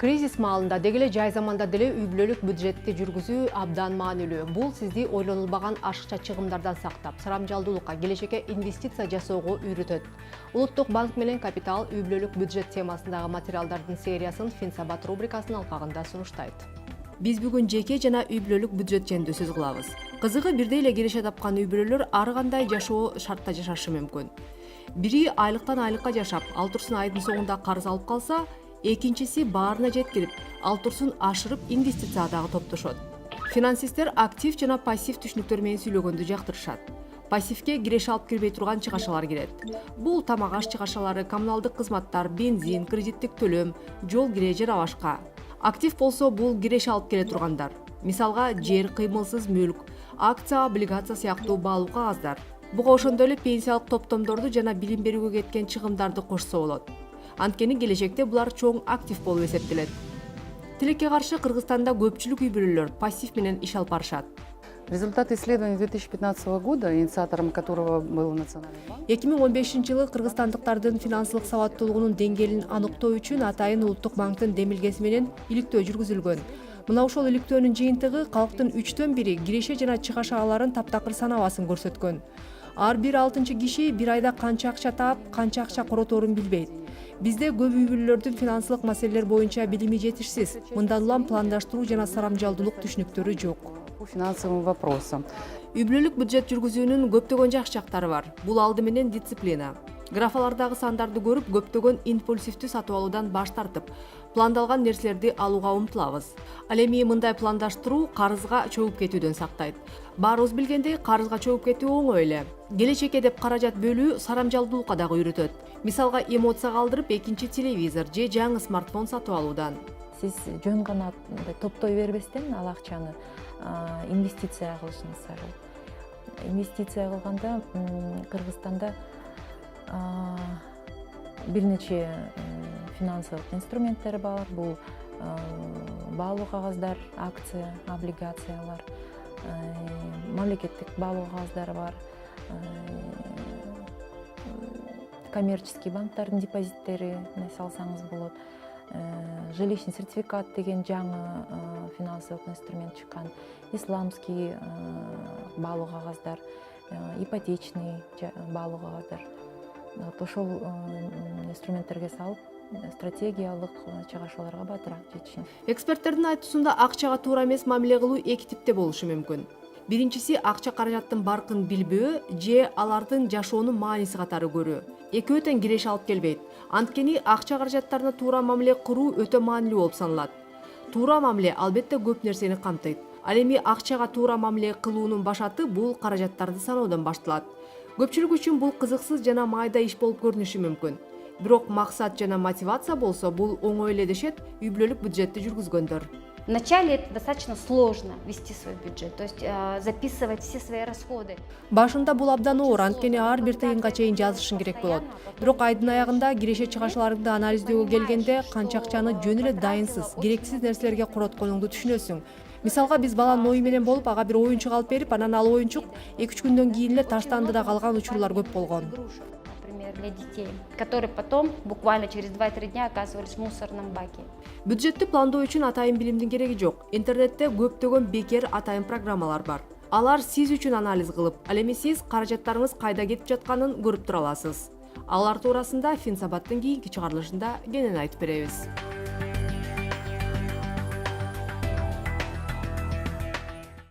Кризис маалында дегеле жай заманда деле үй бүлөлүк бюджетти жүргүзүү абдан маанилүү. Бул сизди ойлонулбаган ашыкча чыгымдардан сактап, сарамжалдуулукка, келечекке инвестиция жасоого үйрөтөт. Улуттук банк менен Капитал үй бүлөлүк бюджет темасындагы материалдардын сериясын Финсабат рубрикасынын алкагында сунуштайт. Биз бүгүн жеке жана үй бүлөлүк бюджет жөнүндө сөз кылабыз. Кызыгы бирдей эле киреше тапкан үй бүлөлөр ар кандай жашоо шартта жашашы мүмкүн. Бири айлыктан айлыкка жашап, ал турсун айдын соңунда карыз алып калса, экинчиси баарына жеткирип, ал турсун ашырып инвестиция дагы топтошот. Финансисттер актив жана пассив түшүнүктөр менен сүйлөгөндү жактырышат. Пассивке киреше алып кирбей турган чыгашалар кирет. Бул тамак аш чыгашалары, коммуналдык кызматтар, бензин, кредиттик төлөм, жол кире же башка. Актив болсо бул киреше алып келе тургандар. Мисалга, жер, кыймылсыз мүлк, акция, облигация сыяктуу баалуу кагаздар. Буга ошондой эле пенсиялык топтомдорду жана билим берүүгө кеткен чыгымдарды кошсо болот. Анткени келечекте булар чоң актив болуп эсептелет. Тилекке каршы Кыргызстанда көпчүлүк үй бүлөлөр пассив менен иш алып барышат. Результат исследования 2015 года, инициатором которого был Национальный банк. 2015 жылы кыргызстандыктардын финансылык сабаттуулугунун деңгээлин аныктоо үчүн Атайын Улуттук банктын демилгеси менен иликтөө жүргүзүлгөн. Мына ошол иликтөөнүн жыйынтыгы калктын 1/3 киреше жана чыгашаларын таптакыр санабасын көрсөткөн. Ар бир 6 киши бир айда канча акча таап, канча акча короторун билбейт. Бизде көп үй бүлөлөрдүн финансылык маселелер боюнча билими жетишсиз. Мындан улам пландаштыруу жана сарамжалдуулук түшүнүктөрү жок. По финансовым вопросам. Үй бүлөлүк бюджет жүргүзүүнүн көптөгөн жакшы жактары бар. Бул алды менен дисциплина. Графалардагы сандарды көрүп, көптөгөн импульсивдүү сатып алуудан баш тартып, пландалган нерселерди алууга умтулабыз. Ал эми мындай пландаштыруу карызга чөгүп кетүүдөн сактайт. Баарыбыз билгендей, карызга чөгүп кетүү оңой эле. Келечекке деп каражат бөлүү сарамжалдуулукка дагы үйрөтөт. Мисалга, эмоция калтырып, экинчи телевизор же жаңы смартфон сатып алуудан. Сиз жөн гана топтой бербестен ал акчаны инвестиция кылышыңыз зарыл. Инвестиция кылганда Кыргызстанда бир нече финансылык инструменттер бар. Бул баалуу кагаздар, акция, облигациялар, мамлекеттик баалуу кагаздары бар. Коммерческий банктардын депозиттери салсаңыз болот. Жилищный сертификат деген жаңы финансылык инструмент чыккан. Исламский баалуу кагаздар, ипотечный баалуу кагаздар. Ошол инструменттерге салып, стратегиялык чыгашууларга батыраак жетишин. Эксперттердин айтуусунда акчага туура эмес мамиле кылуу эки типте болушу мүмкүн. Биринчиси акча каражаттын баркын билбөө же алардын жашоонун мааниси катары көрүү. Экөө тең киреше алып келбейт. Анткени акча каражаттарына туура мамиле кылуу өтө маанилүү болуп саналат. Туура мамиле албетте көп нерсени камтыйт. Ал эми акчага туура мамиле кылуунун башаты бул каражаттарды саноодон башталат. Көпчүлүк үчүн бул кызыксыз жана майда иш болуп көрүнүшү мүмкүн. Бирок максат жана мотивация болсо бул оңой эле дешет үй бүлөлүк бюджетти жүргүзгөндөр. Вначале это достаточно сложно вести свой бюджет, то есть записывать все свои расходы. Башында бул абдан оор, анткени ар бир тыйынга чейин жазышың керек болот. Бирок айдын аягында киреше чыгашаларыңды анализдөөгө келгенде канча акчаны жөн эле дайынсыз, керексиз нерселерге коротконуңду түшүнөсүң. Мисалга, биз баланын ою менен болуп, ага бир оюнчук алып берип, анан ал оюнчук 2-3 күндөн кийин эле таштанды да калган учурлар көп болгон. Например, для детей, которые потом буквально через 2-3 дня оказывались в мусорном баке. Бюджетти пландоо үчүн атайын билимдин кереги жок. Интернетте көптөгөн бекер атайын программалар бар. Алар сиз үчүн анализ кылып, ал эми сиз каражаттарыңыз кайда кетип жатканын көрүп тура аласыз. Алар туурасында Финсабаттын кийинки чыгарылышында кенен айтып беребиз.